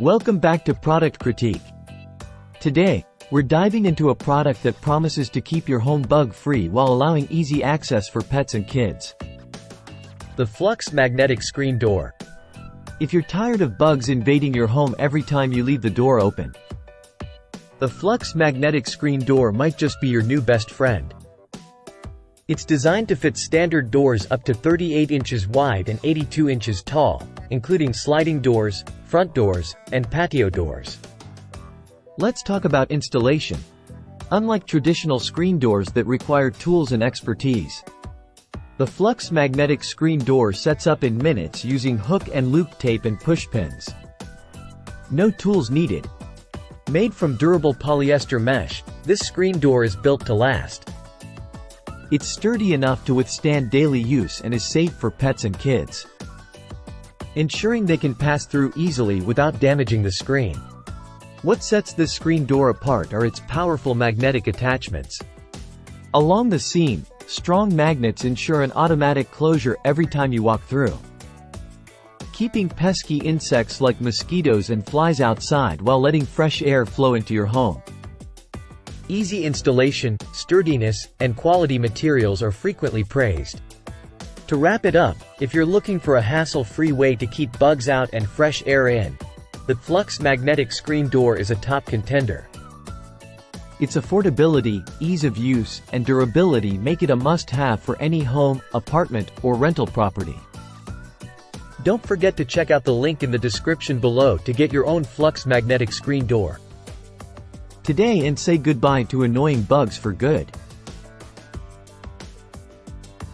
Welcome back to Product Critique. Today, we're diving into a product that promises to keep your home bug-free while allowing easy access for pets and kids. The Flux magnetic screen door. If you're tired of bugs invading your home every time you leave the door open, the Flux magnetic screen door might just be your new best friend. It's designed to fit standard doors up to 38 inches wide and 82 inches tall, including sliding doors, front doors, and patio doors. Let's talk about installation. Unlike traditional screen doors that require tools and expertise, the Flux magnetic screen door sets up in minutes using hook and loop tape and push pins. No tools needed. Made from durable polyester mesh, this screen door is built to last. It's sturdy enough to withstand daily use and is safe for pets and kids, ensuring they can pass through easily without damaging the screen. What sets this screen door apart are its powerful magnetic attachments. Along the seam, strong magnets ensure an automatic closure every time you walk through, keeping pesky insects like mosquitoes and flies outside while letting fresh air flow into your home. Easy installation, sturdiness, and quality materials are frequently praised. To wrap it up, if you're looking for a hassle-free way to keep bugs out and fresh air in, the Flux magnetic screen door is a top contender. Its affordability, ease of use, and durability make it a must-have for any home, apartment, or rental property. Don't forget to check out the link in the description below to get your own Flux magnetic screen door today and say goodbye to annoying bugs for good.